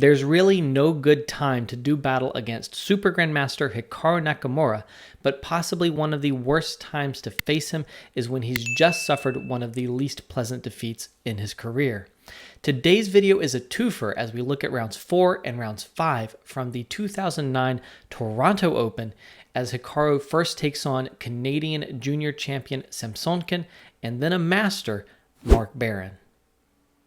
There's really no good time to do battle against Super Grandmaster Hikaru Nakamura, but possibly one of the worst times to face him is when he's just suffered one of the least pleasant defeats in his career. Today's video is a twofer as we look at rounds 4 and rounds 5 from the 2009 Toronto Open as Hikaru first takes on Canadian junior champion Samsonkin and then a master, Mark Barron.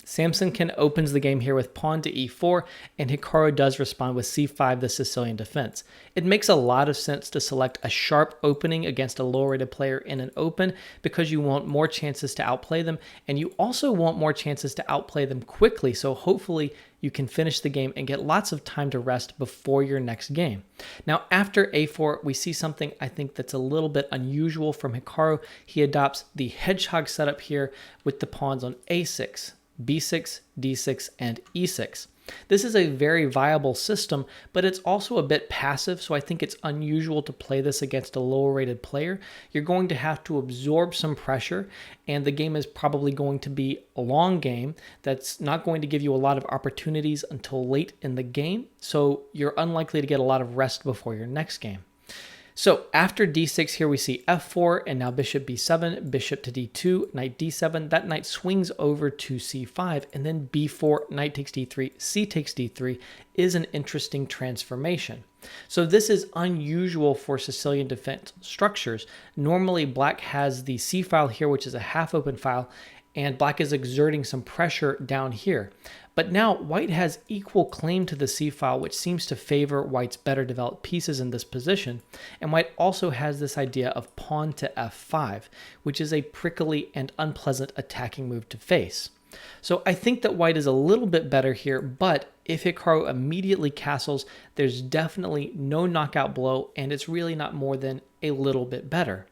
Samsonkin opens the game here with pawn to e4, and Hikaru does respond with c5, the Sicilian defense. It makes a lot of sense to select a sharp opening against a lower-rated player in an open because you want more chances to outplay them, and you also want more chances to outplay them quickly, so hopefully you can finish the game and get lots of time to rest before your next game. Now, after a4, we see something I think that's a little bit unusual from Hikaru. He adopts the hedgehog setup here with the pawns on a6. b6, d6, and e6. This is a very viable system, but it's also a bit passive, so I think it's unusual to play this against a lower-rated player. You're going to have to absorb some pressure, and the game is probably going to be a long game that's not going to give you a lot of opportunities until late in the game, so you're unlikely to get a lot of rest before your next game. So after d6 here we see f4 and now bishop b7, bishop to d2, knight d7. That knight swings over to c5 and then b4, knight takes d3, c takes d3 is an interesting transformation. So this is unusual for Sicilian defense structures. Normally black has the c file here, which is a half open file, and black is exerting some pressure down here. But now white has equal claim to the c file, which seems to favor white's better developed pieces in this position. And white also has this idea of pawn to f5, which is a prickly and unpleasant attacking move to face. So I think that white is a little bit better here, but if Hikaru immediately castles, there's definitely no knockout blow, and it's really not more than a little bit better.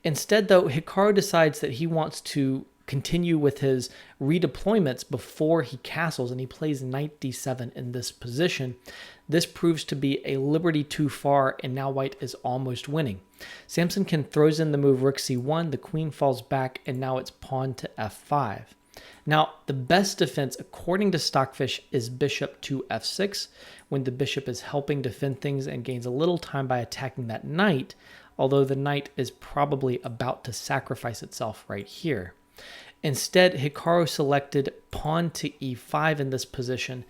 Instead, though, Hikaru decides that he wants to continue with his redeployments before he castles, and he plays knight d7 in this position. This proves to be a liberty too far, and now white is almost winning. Samsonkin throws in the move rook c1, the queen falls back, and now it's pawn to f5. Now, the best defense, according to Stockfish, is bishop to f6, when the bishop is helping defend things and gains a little time by attacking that knight, although the knight is probably about to sacrifice itself right here. Instead, Hikaru selected pawn to e5 in this position,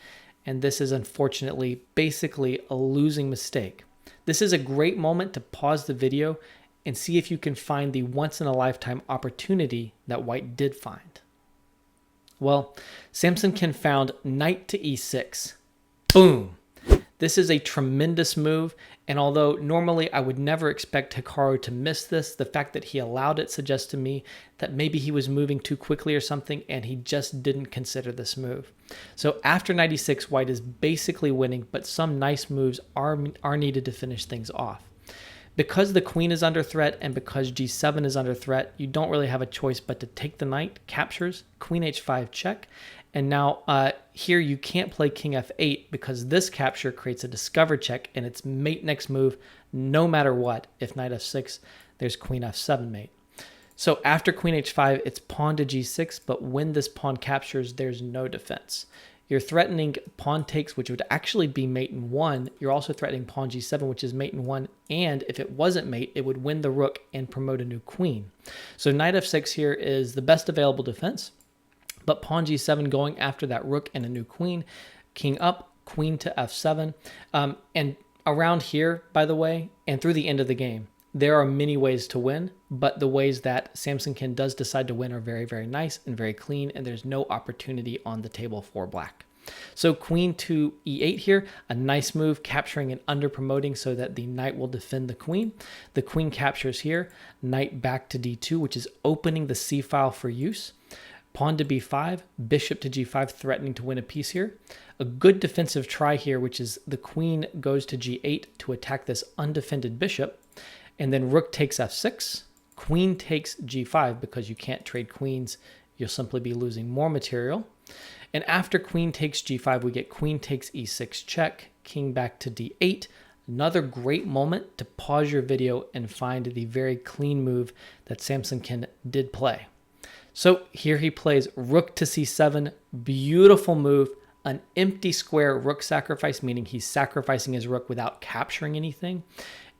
and this is unfortunately basically a losing mistake. This is a great moment to pause the video and see if you can find the once-in-a-lifetime opportunity that white did find. Well, Samsonkin found knight to e6. Boom! This is a tremendous move, and although normally I would never expect Hikaru to miss this, the fact that he allowed it suggests to me that maybe he was moving too quickly or something, and he just didn't consider this move. So after knight e6, white is basically winning, but some nice moves are needed to finish things off. Because the queen is under threat and because g7 is under threat, you don't really have a choice but to take the knight, captures, queen h5 check, and now here you can't play king f8 because this capture creates a discover check and it's mate next move no matter what. If knight f6, there's queen f7 mate. So after queen h5, it's pawn to g6, but when this pawn captures, there's no defense. You're threatening pawn takes, which would actually be mate in 1. You're also threatening pawn g7, which is mate in 1. And if it wasn't mate, it would win the rook and promote a new queen. So knight f6 here is the best available defense. But pawn g7 going after that rook and a new queen. King up, queen to f7. And around here, by the way, and through the end of the game, there are many ways to win, but the ways that Samsonkin does decide to win are very, very nice and very clean, and there's no opportunity on the table for black. So queen to e8 here, a nice move, capturing and under promoting so that the knight will defend the queen. The queen captures here, knight back to d2, which is opening the c file for use. Pawn to b5, bishop to g5, threatening to win a piece here. A good defensive try here, which is the queen goes to g8 to attack this undefended bishop. And then rook takes f6, queen takes g5 because you can't trade queens. You'll simply be losing more material. And after queen takes g5, we get queen takes e6 check, king back to d8. Another great moment to pause your video and find the very clean move that Samsonkin did play. So here he plays rook to c7, beautiful move, an empty square rook sacrifice, meaning he's sacrificing his rook without capturing anything.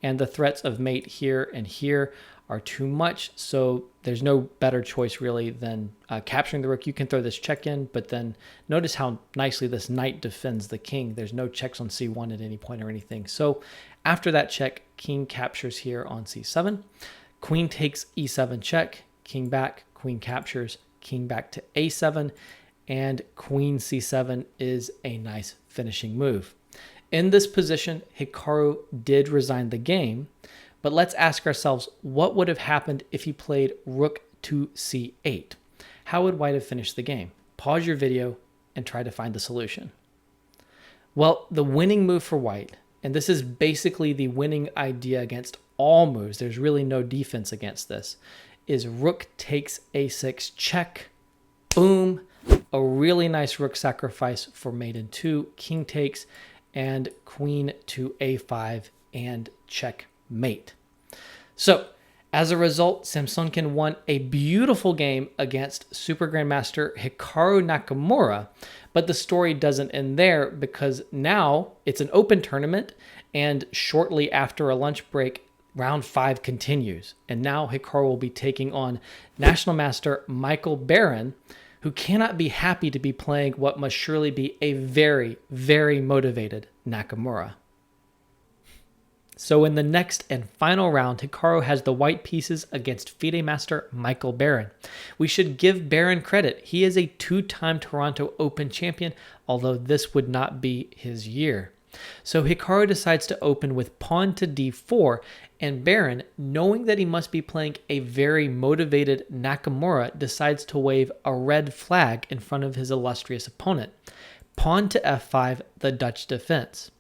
And the threats of mate here and here are too much, so there's no better choice really than capturing the rook. You can throw this check in, but then notice how nicely this knight defends the king. There's no checks on c1 at any point or anything. So after that check, king captures here on c7. Queen takes e7 check, king back, queen captures, king back to a7, and queen c7 is a nice finishing move. In this position, Hikaru did resign the game, but let's ask ourselves, what would have happened if he played rook to c8? How would white have finished the game? Pause your video and try to find the solution. Well, the winning move for white, and this is basically the winning idea against all moves, there's really no defense against this, is rook takes a6 check, boom, a really nice rook sacrifice for mate in 2, king takes, and queen to a5 and checkmate. So as a result, Samsonkin won a beautiful game against Super Grandmaster Hikaru Nakamura, but the story doesn't end there because now it's an open tournament, and shortly after a lunch break, round 5 continues, and now Hikaru will be taking on National Master Michael Barron, who cannot be happy to be playing what must surely be a very, very motivated Nakamura. So in the next and final round, Hikaru has the white pieces against FIDE Master Michael Barron. We should give Barron credit. He is a 2-time Toronto Open champion, although this would not be his year. So Hikaru decides to open with pawn to d4, and Barron, knowing that he must be playing a very motivated Nakamura, decides to wave a red flag in front of his illustrious opponent. Pawn to f5, the Dutch defense.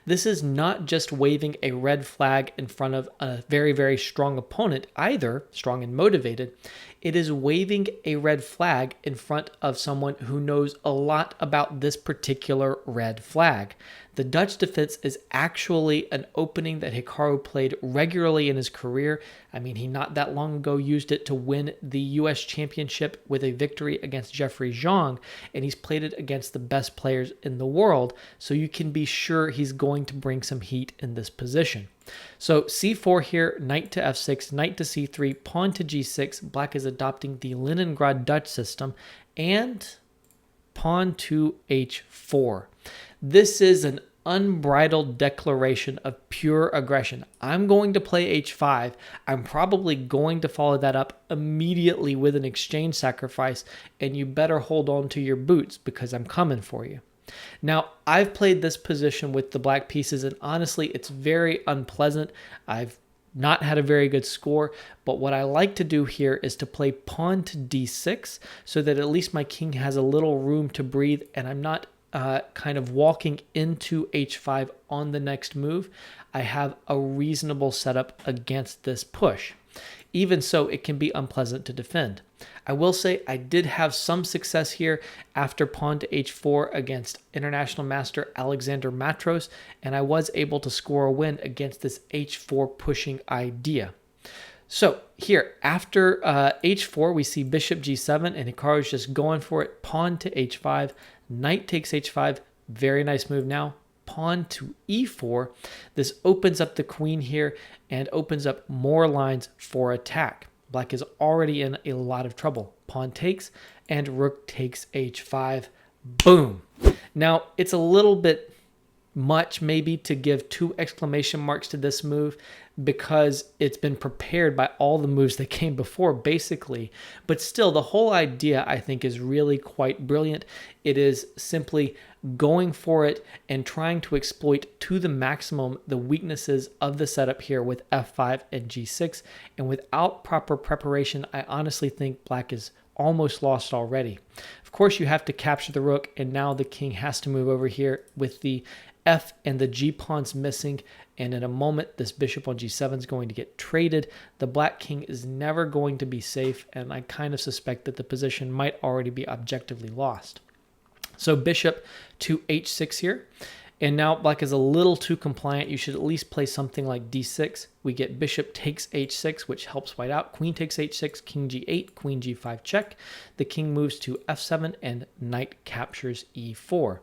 This is not just waving a red flag in front of a very, very strong opponent, either strong and motivated. It is waving a red flag in front of someone who knows a lot about this particular red flag. The Dutch defense is actually an opening that Hikaru played regularly in his career. I mean, he not that long ago used it to win the U.S. Championship with a victory against Jeffrey Zhang, and he's played it against the best players in the world, so you can be sure he's going to bring some heat in this position. So c4 here, knight to f6, knight to c3, pawn to g6. Black is adopting the Leningrad Dutch system, and pawn to h4. This is an unbridled declaration of pure aggression. I'm going to play h5. I'm probably going to follow that up immediately with an exchange sacrifice, and you better hold on to your boots because I'm coming for you. Now, I've played this position with the black pieces, and honestly, it's very unpleasant. I've not had a very good score, but what I like to do here is to play pawn to d6 so that at least my king has a little room to breathe, and I'm not kind of walking into h5 on the next move. I have a reasonable setup against this push. Even so, it can be unpleasant to defend. I will say I did have some success here after pawn to h4 against international master Alexander Matros, and I was able to score a win against this h4 pushing idea. So here, after h4, we see bishop g7, and Hikaru's just going for it. Pawn to h5, knight takes h5, very nice move now. Pawn to e4. This opens up the queen here and opens up more lines for attack. Black is already in a lot of trouble. Pawn takes, and rook takes h5. Boom. Now, it's a little bit much maybe to give 2 exclamation marks to this move because it's been prepared by all the moves that came before basically, but still the whole idea I think is really quite brilliant. It is simply going for it and trying to exploit to the maximum the weaknesses of the setup here with f5 and g6, and without proper preparation I honestly think black is almost lost already. Of course you have to capture the rook, and now the king has to move over here with the f and the g pawns missing, and in a moment this bishop on g7 is going to get traded. The black king is never going to be safe, and I kind of suspect that the position might already be objectively lost. So bishop to h6 here, And now black is a little too compliant. You should at least play something like d6. We get bishop takes h6, which helps white out. Queen takes h6, king g8, queen g5 check. The king moves to f7, and knight captures e4.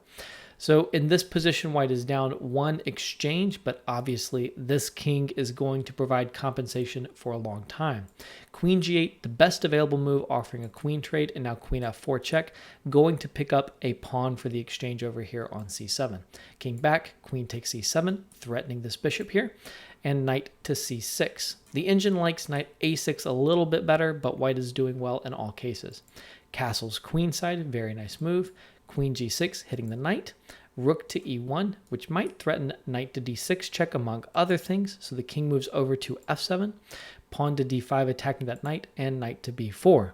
So in this position, white is down one exchange, but obviously this king is going to provide compensation for a long time. Queen g8, the best available move, offering a queen trade, and now queen f4 check, going to pick up a pawn for the exchange over here on c7. King back, queen takes c7, threatening this bishop here, and knight to c6. The engine likes knight a6 a little bit better, but white is doing well in all cases. Castles queenside, very nice move. Queen g6 hitting the knight, rook to e1, which might threaten knight to d6 check among other things, so the king moves over to f7, pawn to d5 attacking that knight, and knight to b4.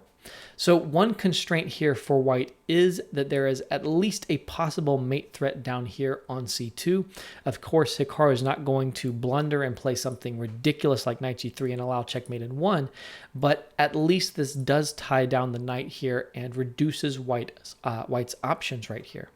So one constraint here for white is that there is at least a possible mate threat down here on c2. Of course, Hikaru is not going to blunder and play something ridiculous like knight g3 and allow checkmate in one, but at least this does tie down the knight here and reduces white's options right here.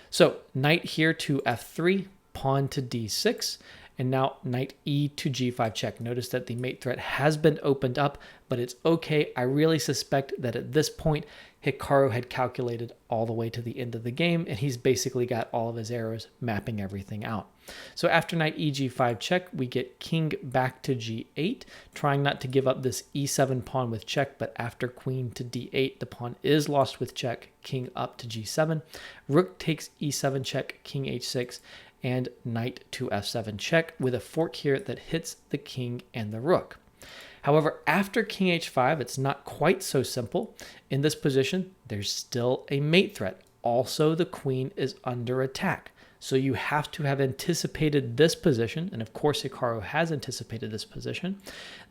So knight here to f3, pawn to d6, and now knight e to g5 check. Notice that the mate threat has been opened up, but it's okay. I really suspect that at this point, Hikaru had calculated all the way to the end of the game, and he's basically got all of his arrows mapping everything out. So after knight e g5 check, we get king back to g8, trying not to give up this e7 pawn with check, but after queen to d8, the pawn is lost with check, king up to g7, rook takes e7 check, king h6, and knight to f7 check with a fork here that hits the king and the rook. However, after king h5, it's not quite so simple. In this position, there's still a mate threat. Also, the queen is under attack. So you have to have anticipated this position, and of course Hikaru has anticipated this position.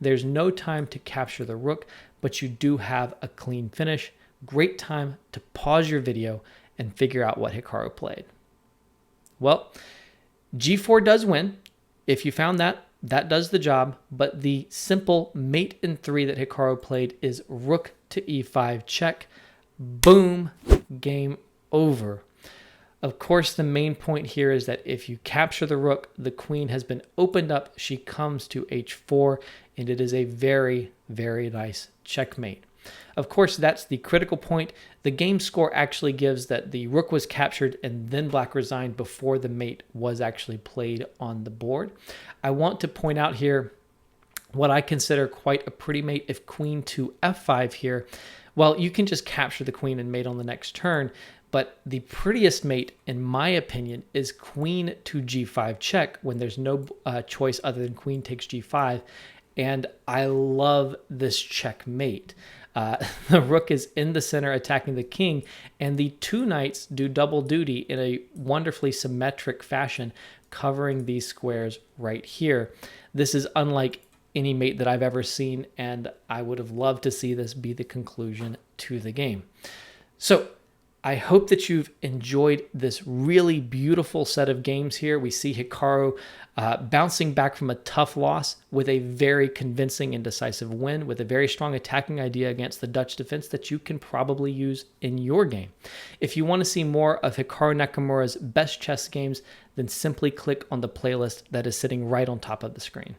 There's no time to capture the rook, but you do have a clean finish. Great time to pause your video and figure out what Hikaru played. Well, g4 does win. If you found that, that does the job, but the simple mate in 3 that Hikaru played is rook to e5 check. Boom, game over. Of course, the main point here is that if you capture the rook, the queen has been opened up. She comes to h4, and it is a very, very nice checkmate. Of course, that's the critical point. The game score actually gives that the rook was captured and then black resigned before the mate was actually played on the board. I want to point out here what I consider quite a pretty mate. If queen to f5 here, well, you can just capture the queen and mate on the next turn, but the prettiest mate, in my opinion, is queen to g5 check when there's no choice other than queen takes g5, and I love this checkmate. The rook is in the center attacking the king, and the two knights do double duty in a wonderfully symmetric fashion, covering these squares right here. This is unlike any mate that I've ever seen, and I would have loved to see this be the conclusion to the game. So I hope that you've enjoyed this really beautiful set of games here. We see Hikaru bouncing back from a tough loss with a very convincing and decisive win, with a very strong attacking idea against the Dutch defense that you can probably use in your game. If you want to see more of Hikaru Nakamura's best chess games, then simply click on the playlist that is sitting right on top of the screen.